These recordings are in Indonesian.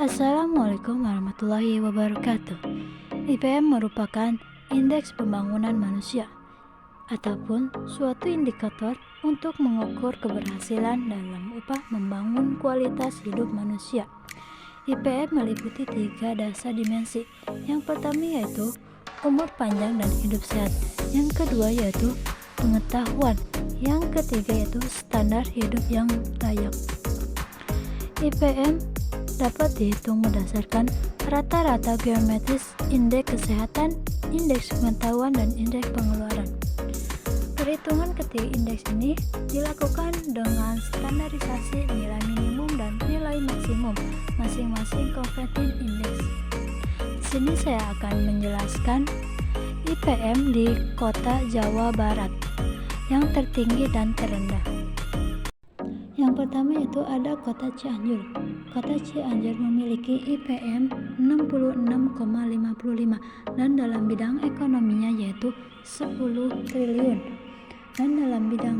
Assalamualaikum warahmatullahi wabarakatuh. IPM merupakan indeks pembangunan manusia ataupun suatu indikator untuk mengukur keberhasilan dalam upaya membangun kualitas hidup manusia. IPM meliputi 3 dasar dimensi. Yang pertama yaitu umur panjang dan hidup sehat. Yang kedua yaitu pengetahuan. Yang ketiga yaitu standar hidup yang layak. IPM dapat dihitung berdasarkan rata-rata geometris, indeks kesehatan, indeks pengetahuan, dan indeks pengeluaran. Perhitungan ketiga indeks ini dilakukan dengan standarisasi nilai minimum dan nilai maksimum masing-masing competing index. Di sini saya akan menjelaskan IPM di Kota Jawa Barat yang tertinggi dan terendah. Yang pertama yaitu ada Kota Cianjur. Kota Cianjur memiliki IPM 66,55 dan dalam bidang ekonominya yaitu 10 triliun dan dalam bidang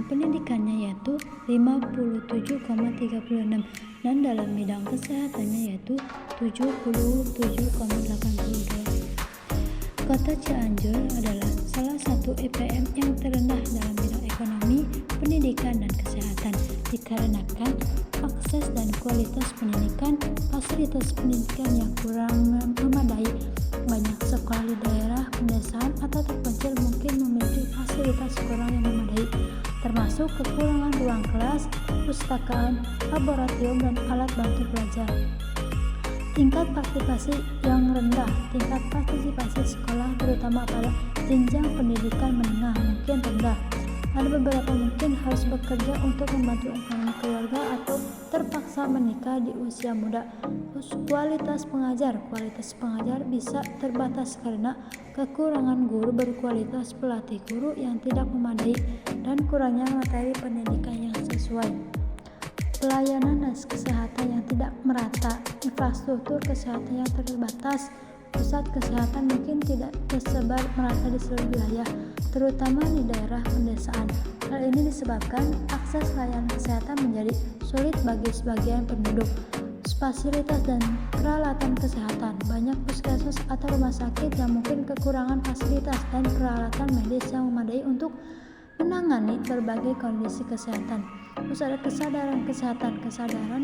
pendidikannya yaitu 57,36 dan dalam bidang kesehatannya yaitu 77,82. Kota Cianjur adalah salah satu IPM yang terendah dalam bidang ekonomi, pendidikan, dan kesehatan dikarenakan akses dan kualitas pendidikan, fasilitas pendidikan yang kurang memadai. Banyak sekolah di daerah pedesaan atau terpencil mungkin memiliki fasilitas kurang yang memadai, termasuk kekurangan ruang kelas, perpustakaan, laboratorium, dan alat bantu belajar. Tingkat partisipasi yang rendah. Tingkat partisipasi sekolah terutama pada jenjang pendidikan menengah mungkin rendah. Ada beberapa mungkin harus bekerja untuk membantu ekonomi keluarga atau terpaksa menikah di usia muda. Kualitas pengajar bisa terbatas karena kekurangan guru berkualitas, pelatih guru yang tidak memadai, dan kurangnya materi pendidikan yang sesuai. Pelayanan dan kesehatan yang tidak merata, infrastruktur kesehatan yang terbatas, pusat kesehatan mungkin tidak tersebar merata di seluruh wilayah, terutama di daerah pedesaan. Hal ini disebabkan akses layanan kesehatan menjadi sulit bagi sebagian penduduk. Fasilitas dan peralatan kesehatan. Banyak puskesmas atau rumah sakit yang mungkin kekurangan fasilitas dan peralatan medis yang memadai untuk menangani berbagai kondisi kesehatan. Terus ada kesadaran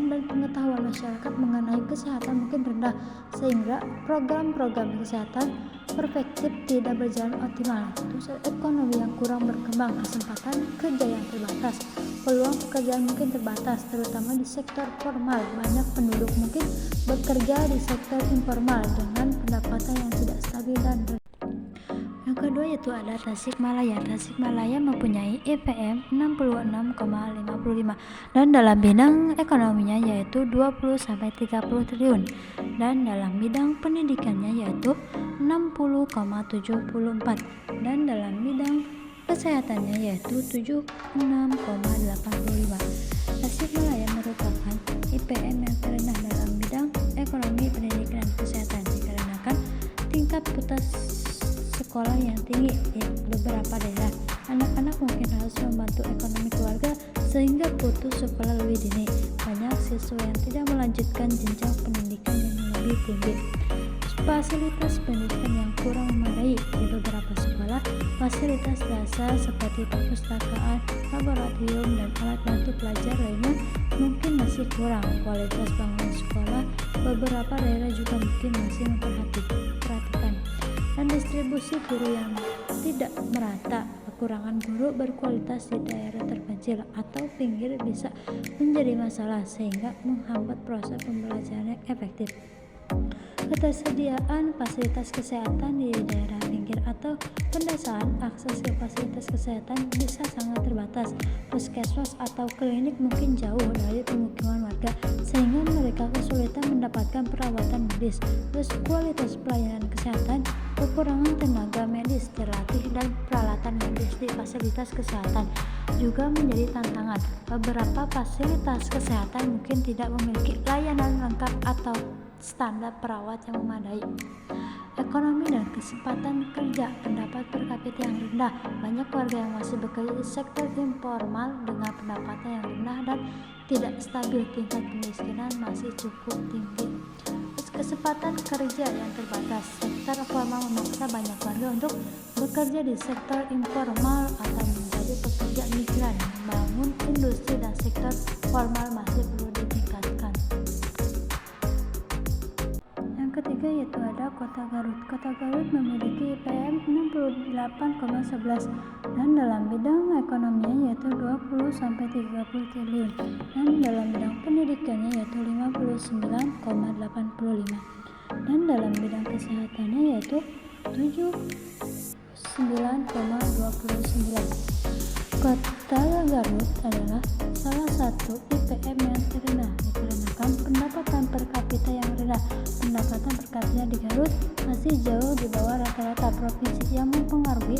dan pengetahuan masyarakat mengenai kesehatan mungkin rendah, sehingga program-program kesehatan perspektif tidak berjalan optimal. Terus ada ekonomi yang kurang berkembang, kesempatan kerja yang terbatas, peluang pekerjaan mungkin terbatas, terutama di sektor formal. Banyak penduduk mungkin bekerja di sektor informal dengan pendapatan yang tidak stabil dan rendah. Yang kedua yaitu ada Tasikmalaya. Tasikmalaya mempunyai IPM 66,55 dan dalam bidang ekonominya yaitu 20-30 triliun dan dalam bidang pendidikannya yaitu 60,74 dan dalam bidang kesehatannya yaitu 76,85. Tasikmalaya merupakan IPM yang terendah dalam bidang ekonomi, pendidikan, dan kesehatan dikarenakan tingkat putus sekolah yang tinggi di beberapa daerah. Anak-anak mungkin harus membantu ekonomi keluarga sehingga putus sekolah lebih dini. Banyak siswa yang tidak melanjutkan jenjang pendidikan yang lebih tinggi. Fasilitas pendidikan yang kurang memadai di beberapa sekolah. Fasilitas dasar seperti perpustakaan, laboratorium, dan alat bantu pelajar lainnya mungkin masih kurang. Kualitas bangunan sekolah beberapa daerah juga mungkin masih memperhatikan. Dan distribusi guru yang tidak merata. Kekurangan guru berkualitas di daerah terpencil atau pinggir bisa menjadi masalah sehingga menghambat proses pembelajaran yang efektif. Ketersediaan fasilitas kesehatan di daerah pinggir atau pedesaan, akses ke fasilitas kesehatan bisa sangat terbatas. Puskesmas atau klinik mungkin jauh dari pemukiman warga sehingga mereka kesulitan mendapatkan perawatan medis. Terus kualitas pelayanan kesehatan, kekurangan tenaga medis terlatih dan peralatan medis di fasilitas kesehatan juga menjadi tantangan. Beberapa fasilitas kesehatan mungkin tidak memiliki layanan lengkap atau standar perawat yang memadai. Ekonomi dan kesempatan kerja, pendapat per kapita yang rendah. Banyak warga yang masih bekerja di sektor informal dengan pendapatan yang rendah dan tidak stabil, tingkat kemiskinan masih cukup tinggi. Kesempatan kerja yang terbatas. Sektor formal memaksa banyak warga untuk bekerja di sektor informal atau menjadi pekerja migran. Membangun industri dan sektor formal masih perlu ditingkatkan. Yang ketiga yaitu ada Kota Garut. Kota Garut memiliki IPM 68,11 dan dalam bidang ekonominya yaitu 20-30 triliun dan dalam bidang pendidikannya yaitu 59,85 dan dalam bidang kesehatannya yaitu 79,29. Kota Garut adalah salah satu IPM yang terendah dikarenakan pendapatan per kapita yang rendah. Pendapatan per kapita di Garut masih jauh di bawah rata-rata provinsi yang mempengaruhi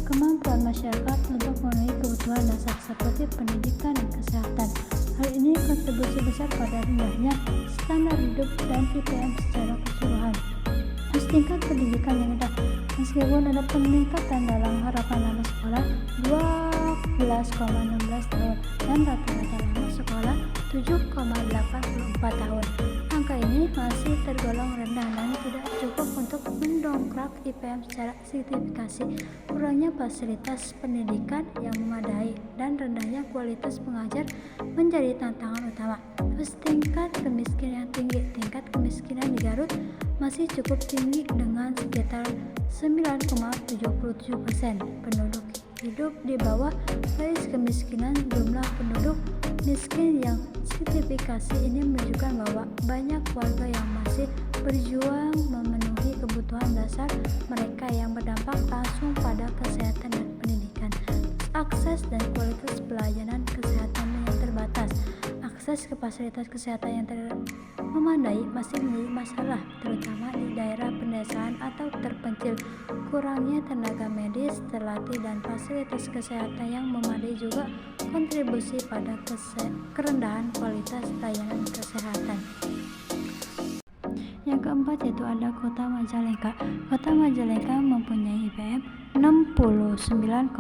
kemampuan masyarakat untuk memenuhi kebutuhan dasar seperti pendidikan dan kesehatan. Hal ini kontribusi besar pada rendahnya standar hidup dan IPM secara keseluruhan. Tingkat pendidikan yang rendah. Meskipun ada peningkatan dalam harapan lama sekolah 12,16 tahun dan rata-rata lama sekolah 7,84 tahun. Angka ini masih tergolong rendah dan tidak cukup untuk mendongkrak IPM secara signifikasi. Kurangnya fasilitas pendidikan yang memadai dan rendahnya kualitas pengajar menjadi tantangan utama. Terus tingkat kemiskinan yang tinggi. Tingkat kemiskinan di Garut masih cukup tinggi dengan sekitar 9,77%. Penduduk hidup di bawah garis kemiskinan. Jumlah penduduk miskin yang signifikasi ini menunjukkan bahwa banyak warga yang masih berjuang memenuhi kebutuhan dasar mereka yang berdampak langsung pada kesehatan dan pendidikan. Akses dan kualitas pelayanan kesehatan yang terbatas. Akses ke fasilitas kesehatan yang memadai masih menjadi masalah, terutama di daerah pedesaan atau terpencil. Kurangnya tenaga medis terlatih dan fasilitas kesehatan yang memadai juga kontribusi pada kerendahan kualitas layanan kesehatan. Yang keempat yaitu ada Kota Majalengka. Kota Majalengka mempunyai IPM 69,13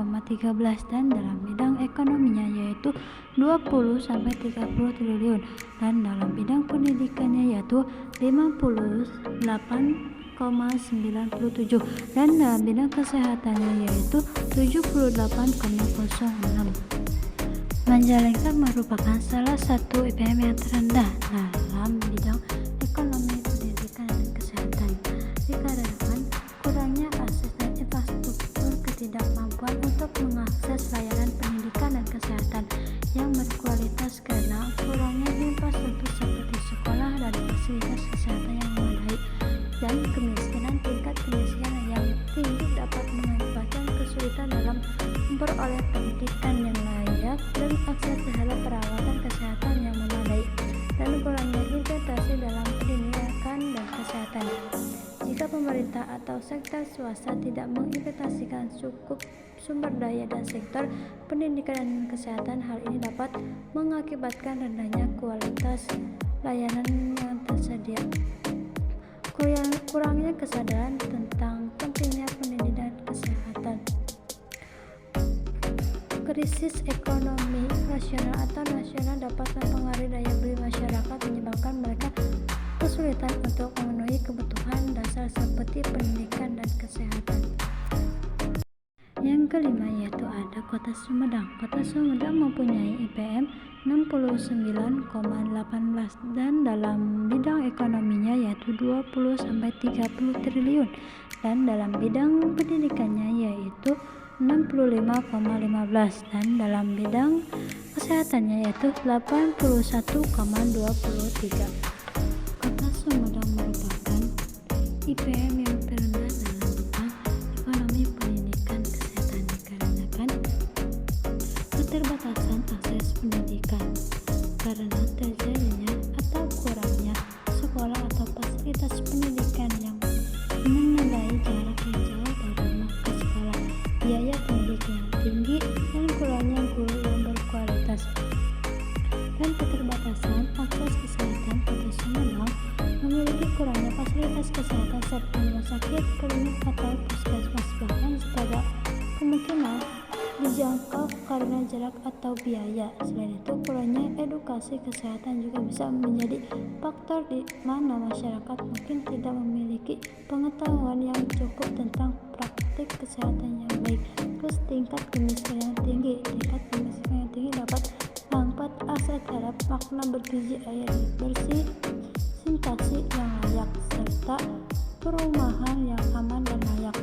dan dalam bidang ekonominya yaitu 20-30 triliun dan dalam bidang pendidikannya yaitu 58,97 dan dalam bidang kesehatannya yaitu 78,06. Majalengka merupakan salah satu IPM yang terendah dalam bidang ekonomi, pendidikan, dan kesehatan dikarenakan kurangnya akses dan infrastruktur, ketidakmampuan untuk mengakses layanan pendidikan dan kesehatan yang berkualitas karena kurangnya infrastruktur seperti sekolah dan fasilitas kesehatan yang memadai, dan kemiskinan. Tingkat kemiskinan yang tinggi dapat mengakibatkan kesulitan dalam memperoleh pendidikan yang layak dan akses terhadap perawatan kesehatan yang memadai, dan kurangnya investasi dalam pendidikan dan kesehatan. Jika pemerintah atau sektor swasta tidak menginvestasikan cukup sumber daya dan sektor pendidikan dan kesehatan, hal ini dapat mengakibatkan rendahnya kualitas layanan yang tersedia. Kurangnya kesadaran tentang pentingnya pendidikan dan kesehatan. Krisis ekonomi nasional atau nasional dapat mempengaruhi daya beli masyarakat, menyebabkan mereka kesulitan untuk memenuhi kebutuhan dasar seperti pendidikan dan kesehatan. Yang kelima yaitu ada Kota Sumedang. Kota Sumedang mempunyai IPM 69,18 dan dalam bidang ekonominya yaitu 20-30 triliun dan dalam bidang pendidikannya yaitu 65,15 dan dalam bidang kesehatannya yaitu 81,23. Kota Sumedang merupakan IPM yang terendah dalam bidang ekonomi, pendidikan, kesehatan dikarenakan keterbatasan akses pendidikan karena terjadinya atau kurangnya sekolah atau fasilitas pendidikan yang menandai jarak yang jauh dari rumah ke sekolah, biaya pendidikan yang tinggi, dan kurangnya guru yang berkualitas. Dan keterbatasan akses kesehatan. Kota Sumedang memiliki kurangnya fasilitas kesehatan seperti rumah sakit, klinik, atau puskesmas. Bahkan segala kemungkinan dijangkau karena jarak atau biaya. Selain itu, kurangnya edukasi kesehatan juga bisa menjadi faktor di mana masyarakat mungkin tidak memiliki pengetahuan yang cukup tentang praktik kesehatan yang baik. Terus tingkat kemiskinan tinggi dapat menghambat akses terhadap makanan bergizi, air bersih, sanitasi yang layak, serta perumahan yang aman dan layak.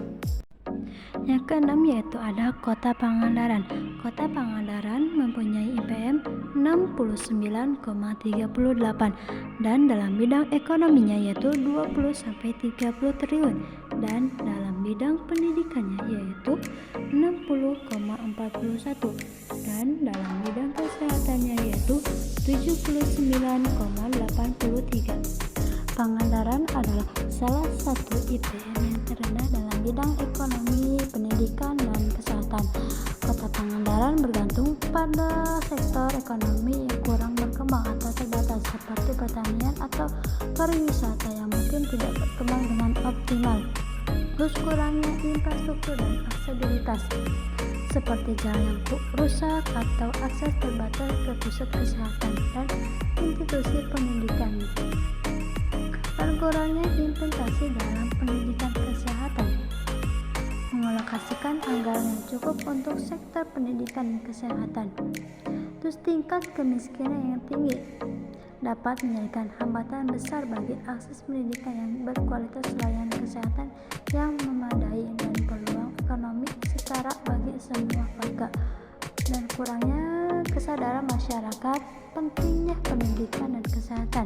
Yang keenam yaitu ada Kota Pangandaran. Kota Pangandaran mempunyai IPM 69,38 dan dalam bidang ekonominya yaitu 20-30 triliun dan dalam bidang pendidikannya yaitu 60,41 dan dalam bidang kesehatannya yaitu 79,83. Pangandaran adalah salah satu IPM yang terendah dalam bidang ekonomi, pendidikan, dan kesehatan. Kota Pangandaran bergantung pada sektor ekonomi yang kurang berkembang atau terbatas seperti pertanian atau pariwisata yang mungkin tidak berkembang dengan optimal. Terus kurangnya infrastruktur dan aksesibilitas seperti jalan yang rusak atau akses terbatas ke pusat kesehatan dan institusi pendidikan. Dan kurangnya investasi dalam pendidikan kesehatan, mengalokasikan anggaran yang cukup untuk sektor pendidikan dan kesehatan. Terus tingkat kemiskinan yang tinggi dapat menjadikan hambatan besar bagi akses pendidikan yang berkualitas, layanan kesehatan yang memadai, dan peluang ekonomi setara bagi semua warga. Dan kurangnya kesadaran masyarakat pentingnya pendidikan dan kesehatan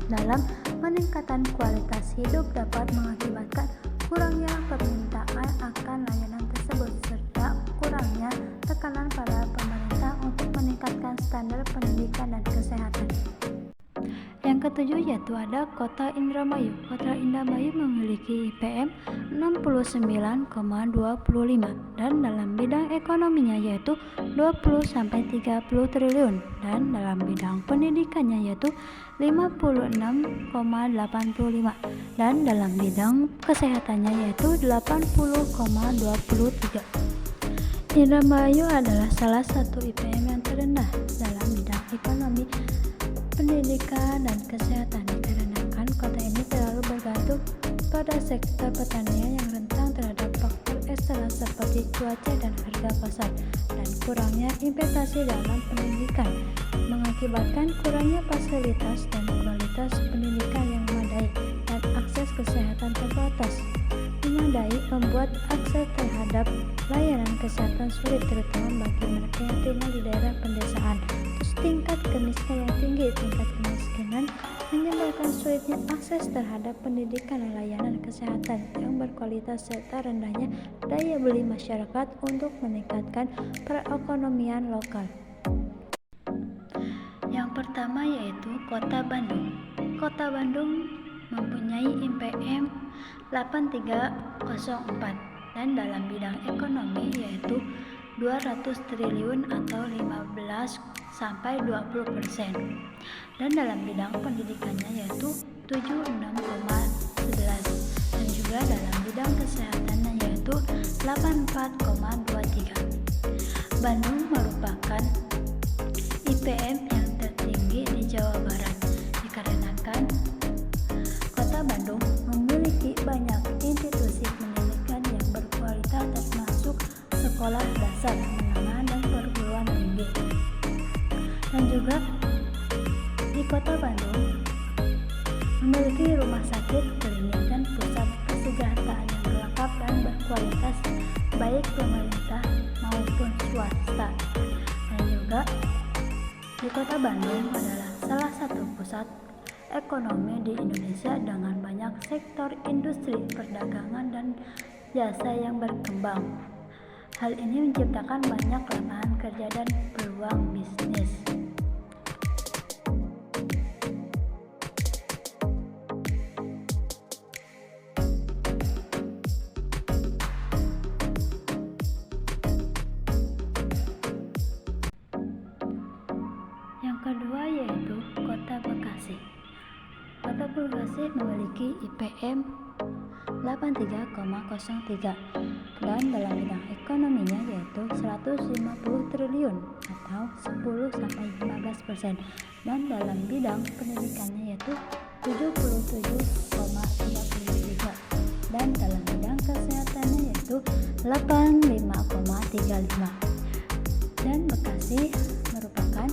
dalam meningkatkan kualitas hidup dapat mengakibatkan kurangnya permintaan akan layanan tersebut serta kurangnya tekanan pada pemerintah untuk meningkatkan standar pendidikan dan kesehatan. Yang ketujuh yaitu ada Kota Indramayu. Kota Indramayu memiliki IPM 69,25 dan dalam bidang ekonominya yaitu 20-30 triliun dan dalam bidang pendidikannya yaitu 56,85 dan dalam bidang kesehatannya yaitu 80,23. Indramayu adalah salah satu IPM yang terendah dalam bidang ekonomi, pendidikan, dan kesehatan dikarenakan kota ini terlalu bergantung pada sektor pertanian yang rentan terhadap faktor eksternal seperti cuaca dan harga pasar, dan kurangnya investasi dalam pendidikan mengakibatkan kurangnya fasilitas dan kualitas pendidikan yang memadai dan akses kesehatan terbatas. Memadai membuat akses terhadap layanan kesehatan sulit, terutama bagi mereka yang tinggal di daerah pedesaan. Terus tingkat kemiskinan yang tinggi. Tingkat kemiskinan menyebabkan sulitnya akses terhadap pendidikan dan layanan kesehatan yang berkualitas serta rendahnya daya beli masyarakat untuk meningkatkan perekonomian lokal. Yang pertama yaitu Kota Bandung. Kota Bandung mempunyai IPM 8304 dan dalam bidang ekonomi yaitu 200 triliun atau 15-20%, dan dalam bidang pendidikannya yaitu 76,11 dan juga dalam bidang kesehatannya yaitu 84,23. Bandung merupakan IPM yang tertinggi di Jawa Barat dikarenakan Kota Bandung memiliki banyak institusi pendidikan yang berkualitas termasuk sekolah dasar, menengah, dan perguruan tinggi. Dan juga di Kota Bandung memiliki rumah sakit, klinik, dan pusat kesejahteraan yang lengkap dan berkualitas baik pemerintah maupun swasta. Dan juga di Kota Bandung adalah salah satu pusat ekonomi di Indonesia dengan banyak sektor industri, perdagangan, dan jasa yang berkembang. Hal ini menciptakan banyak lapangan kerja dan peluang bisnis. Yang kedua yaitu Kota Bekasi. Kota Bekasi memiliki IPM 83,03 dan dalam bidang ekonominya yaitu 150 triliun atau 10-15% dan dalam bidang pendidikannya yaitu 77,33 dan dalam bidang kesehatannya yaitu 85,35 dan Bekasi merupakan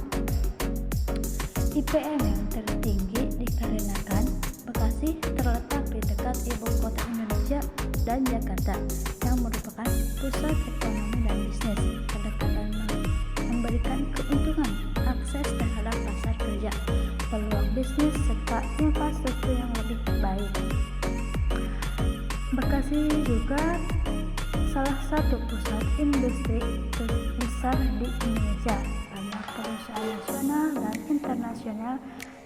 IPM yang tertinggi dikarenakan Bekasi terletak di dekat ibu kota Indonesia dan Jakarta yang merupakan pusat ekonomi dan bisnis. Kedekatan memberikan keuntungan, akses terhadap pasar kerja, peluang bisnis, serta infrastruktur yang lebih baik. Bekasi juga salah satu pusat industri terbesar di Indonesia. Banyak perusahaan nasional dan internasional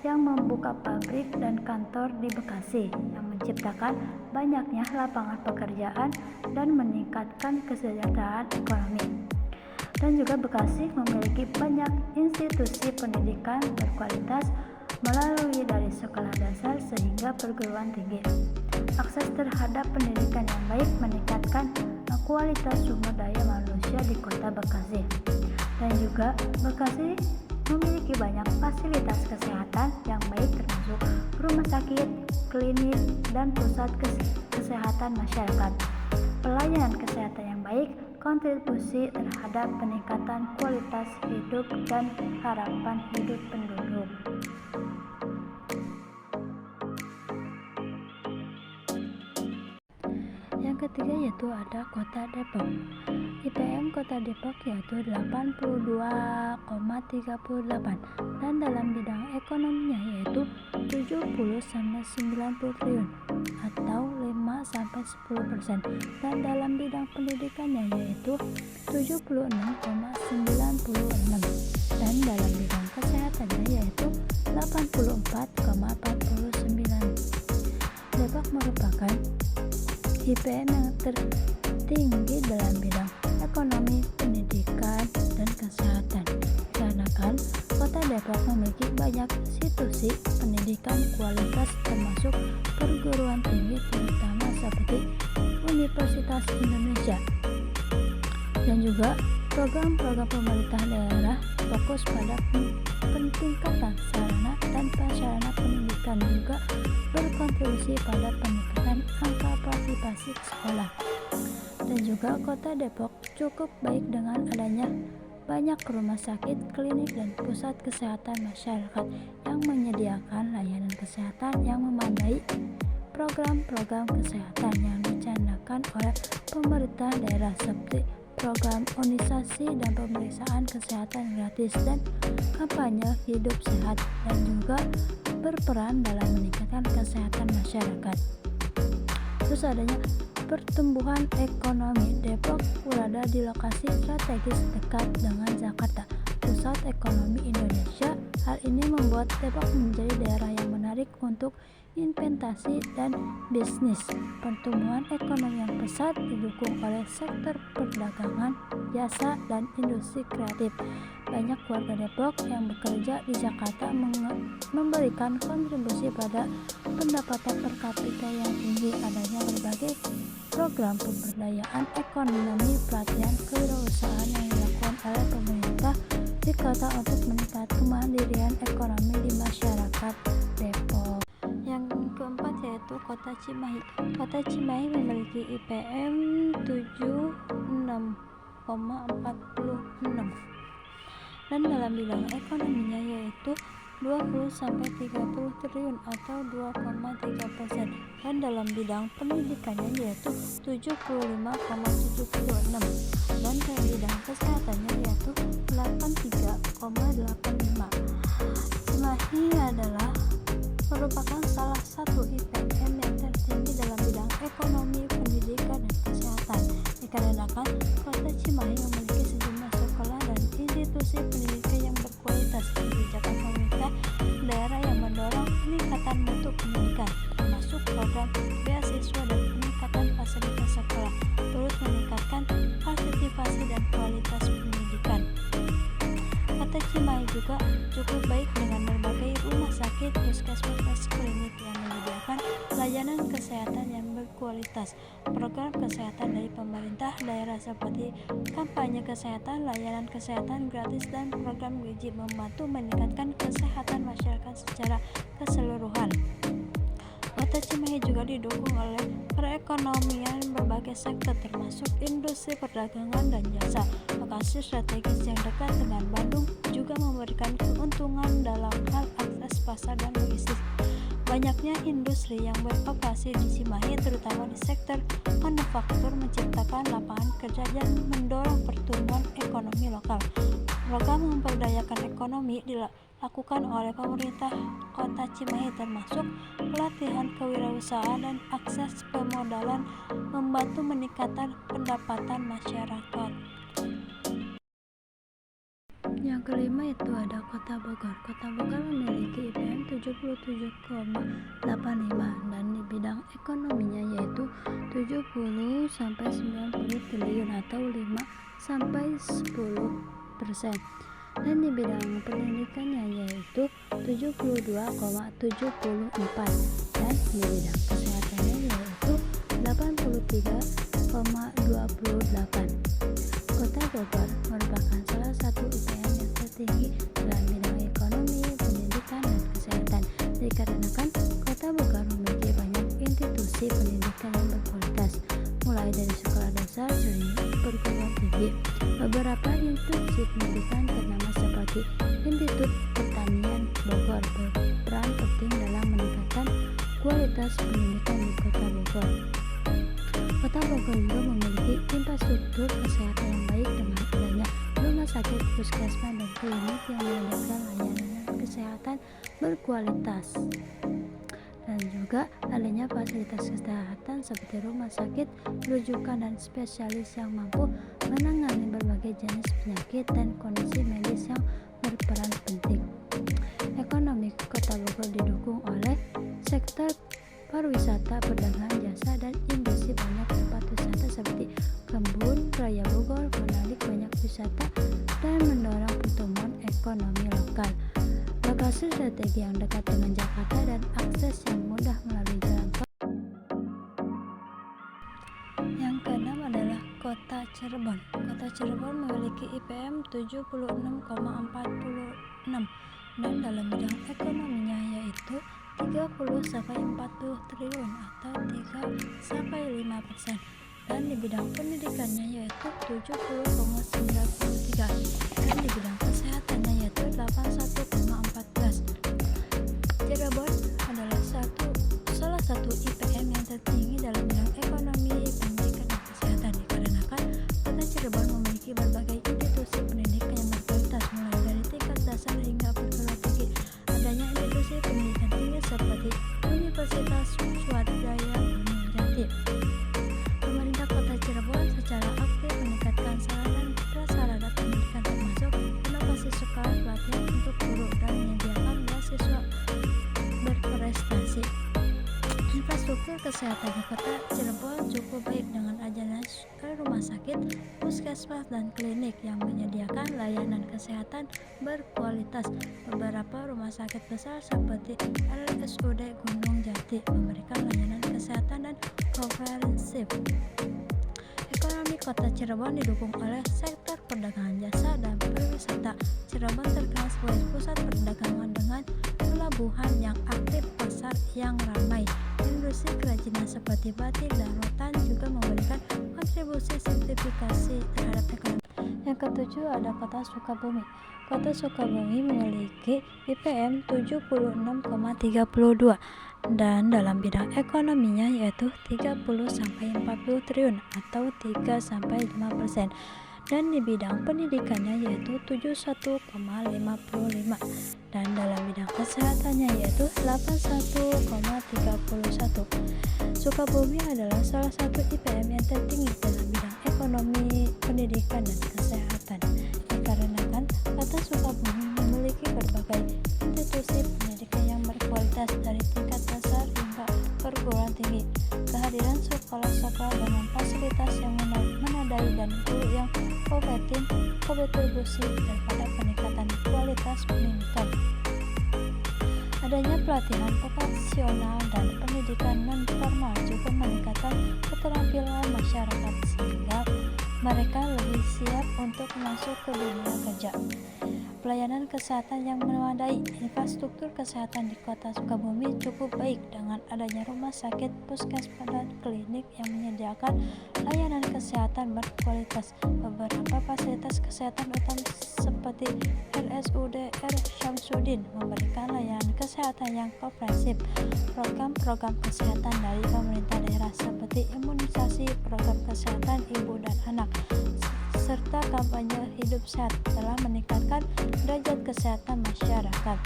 yang membuka pabrik dan kantor di Bekasi yang menciptakan banyaknya lapangan pekerjaan dan meningkatkan kesejahteraan ekonomi. Dan juga Bekasi memiliki banyak institusi pendidikan berkualitas melalui dari sekolah dasar sehingga perguruan tinggi. Akses terhadap pendidikan yang baik meningkatkan kualitas sumber daya manusia di kota Bekasi. Dan juga Bekasi memiliki banyak fasilitas kesehatan yang baik termasuk rumah sakit, klinik, dan pusat kesehatan masyarakat. Pelayanan kesehatan yang baik kontribusi terhadap peningkatan kualitas hidup dan harapan hidup penduduk. Yang ketiga yaitu ada Kota Depok. IPM Kota Depok yaitu 82,38 dan dalam bidang ekonominya yaitu 70-90 triliun atau 5-10% dan dalam bidang pendidikannya yaitu 76,96 dan dalam bidang kesehatannya yaitu 84,49. Depok merupakan IPM yang tertinggi dalam bidang ekonomi, pendidikan, dan kesehatan. Karena Kota Depok memiliki banyak institusi pendidikan kualitas termasuk perguruan tinggi terutama seperti Universitas Indonesia dan juga program-program pemerintah daerah fokus pada peningkatan sarana dan prasarana pendidikan juga berkontribusi pada peningkatan angka partisipasi sekolah. Dan juga Kota Depok cukup baik dengan adanya banyak rumah sakit, klinik, dan pusat kesehatan masyarakat yang menyediakan layanan kesehatan yang memadai, program-program kesehatan yang dicanangkan oleh pemerintah daerah seperti program imunisasi dan pemeriksaan kesehatan gratis dan kampanye hidup sehat dan juga berperan dalam meningkatkan kesehatan masyarakat. Terus adanya pertumbuhan ekonomi. Depok berada di lokasi strategis dekat dengan Jakarta, pusat ekonomi Indonesia. Hal ini membuat Depok menjadi daerah yang menarik untuk investasi dan bisnis. Pertumbuhan ekonomi yang pesat didukung oleh sektor perdagangan, jasa, dan industri kreatif. Banyak warga Depok yang bekerja di Jakarta memberikan kontribusi pada pendapatan per kapita yang tinggi. Adanya berbagai program pemberdayaan ekonomi, pelatihan kewirausahaan yang dilakukan oleh pemerintah di kota untuk meningkatkan kemandirian ekonomi di masyarakat Depok. Yang keempat yaitu Kota Cimahi. Kota Cimahi memiliki IPM 76,46 dan dalam bidang ekonominya yaitu 20-30 triliun atau 2,3% dan dalam bidang pendidikannya yaitu 75,76 dan dalam bidang kesehatannya yaitu 83,85. Cimahi adalah merupakan salah satu IPM yang tertinggi dalam bidang ekonomi, pendidikan, dan kesehatan dikarenakan Kota Cimahi memiliki sejumlah sekolah dan institusi pendidikan yang berkualitas. Kebijakan pemerintah daerah yang mendorong peningkatan mutu pendidikan termasuk program beasiswa dan peningkatan fasilitas sekolah turut meningkatkan partisipasi dan kualitas pendidikan. Kota Cimahi juga cukup baik dengan berbagai rumah sakit, puskesmas, klinik yang menyediakan layanan layanan kesehatan yang berkualitas, program kesehatan dari pemerintah daerah seperti kampanye kesehatan, layanan kesehatan gratis, dan program gizi membantu meningkatkan kesehatan masyarakat secara keseluruhan. Kota Cimahi juga didukung oleh perekonomian berbagai sektor termasuk industri, perdagangan, dan jasa. Lokasi strategis yang dekat dengan Bandung juga memberikan keuntungan dalam hal akses pasar dan logistik. Banyaknya industri yang beroperasi di Cimahi terutama di sektor manufaktur menciptakan lapangan kerja dan mendorong pertumbuhan ekonomi lokal. Program memperdayakan ekonomi dilakukan oleh pemerintah Kota Cimahi termasuk pelatihan kewirausahaan dan akses pemodalan membantu meningkatkan pendapatan masyarakat. Yang kelima itu ada Kota Bogor. Kota Bogor memiliki IPM 77,85 dan di bidang ekonominya yaitu 70 sampai 90 triliun atau 5 sampai 10%. Dan di bidang pendidikannya yaitu 72,74 dan di bidang kesehatannya yaitu 83,28. Kota Bogor merupakan salah satu IPM yang tertinggi dalam bidang ekonomi, pendidikan, dan kesehatan dikarenakan Kota Bogor memiliki banyak institusi pendidikan yang berkualitas mulai dari sekolah dasar hingga perguruan tinggi. Beberapa institusi pendidikan ternama seperti Institut Pertanian Bogor berperan penting dalam meningkatkan kualitas pendidikan di Kota Bogor. Kota Bogor juga memiliki infrastruktur kesehatan yang baik dengan adanya rumah sakit, puskesmas, dan klinik yang menyediakan layanan kesehatan berkualitas. Dan juga adanya fasilitas kesehatan seperti rumah sakit, rujukan, dan spesialis yang mampu menangani berbagai jenis penyakit dan kondisi medis yang berperan penting. Ekonomi Kota Bogor didukung oleh sektor pariwisata, perdagangan, jasa, dan industri. Banyak tempat wisata seperti Kebun Raya Bogor menarik banyak wisata dan mendorong pertumbuhan ekonomi lokal. Lokasi strategi yang dekat dengan Jakarta dan akses yang mudah melalui jalan tol. Yang keenam adalah Kota Cirebon. Kota Cirebon memiliki IPM 76,46 dan dalam bidang ekonominya yaitu 30 sampai 40 triliun atau 3-5%. Dan di bidang pendidikannya yaitu 70,93 dan di bidang kesehatannya yaitu 81,14. Cirebon adalah salah satu IPM yang tertinggi dalam bidang ekonomi, pendidikan, dan kesehatan dikarenakan Kota Cirebon memiliki berbagai institusi pendidikan yang berkualitas mulai dari tingkat dasar hingga perguruan tinggi. Adanya institusi pendidikan tinggi seperti Universitas Swadaya Gunung Jati. Pemerintah Kota Cirebon secara aktif meningkatkan sarana dan prasarana pendidikan termasuk inovasi sekolah, pelatihan untuk guru, dan menyediakan beasiswa berprestasi. Infrastruktur kesehatan di Kota Cirebon cukup baik dengan adanya rumah sakit, puskesmas, dan klinik yang menyediakan layanan kesehatan berkualitas. Beberapa rumah sakit besar seperti RSUD Gunung Jati memberikan layanan kesehatan dan komprehensif. Ekonomi Kota Cirebon didukung oleh sektor perdagangan, jasa, dan pariwisata. Cirebon terkenal sebagai pusat perdagangan dengan pelabuhan yang aktif, pasar yang ramai. Industri kerajinan seperti batik dan rotan juga memberikan kontribusi signifikasi terhadap ekonomi. Yang ketujuh ada Kota Sukabumi. Kota Sukabumi memiliki IPM 76,32 dan dalam bidang ekonominya yaitu 30-40 triliun atau 3-5%. Dan di bidang pendidikannya yaitu 71,55 dan dalam bidang kesehatannya yaitu 81,31. Sukabumi adalah salah satu IPM yang tertinggi dalam bidang ekonomi, pendidikan, dan kesehatan dikarenakan Kota Sukabumi memiliki berbagai institusi pendidikan yang berkualitas dari tingkat dasar hingga perguruan tinggi. Kehadiran sekolah-sekolah dengan fasilitas yang memadai dan guru yang berkontribusi daripada peningkatan kualitas pendidikan. Adanya pelatihan vokasional dan pendidikan non mereka lebih siap untuk masuk ke dunia kerja. Pelayanan kesehatan yang memadai. Infrastruktur kesehatan di Kota Sukabumi cukup baik dengan adanya rumah sakit, puskesmas, dan klinik yang menyediakan layanan kesehatan berkualitas. Beberapa fasilitas kesehatan utama seperti RSUD R. Syamsuddin memberikan layanan kesehatan yang komprehensif. Program-program kesehatan dari pemerintah daerah seperti imunisasi, program kesehatan ibu dan anak, serta kampanye hidup sehat telah meningkatkan derajat kesehatan masyarakat.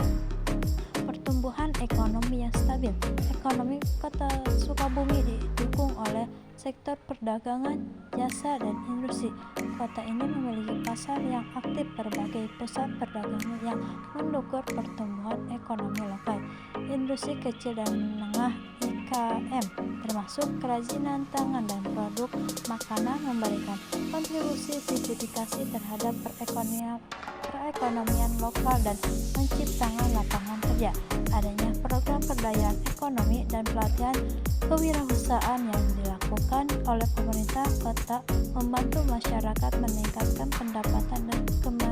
Pertumbuhan ekonomi yang stabil. Ekonomi Kota Sukabumi didukung oleh sektor perdagangan, jasa, dan industri. Kota ini memiliki pasar yang aktif, berbagai pusat perdagangan yang mendukung pertumbuhan ekonomi lokal. Industri kecil dan menengah IKM termasuk kerajinan tangan dan produk makanan memberikan kontribusi signifikan terhadap perekonomian lokal dan menciptakan lapangan kerja. Adanya program pemberdayaan ekonomi dan pelatihan kewirausahaan yang dilakukan oleh pemerintah kota membantu masyarakat meningkatkan pendapatan dan kemampuan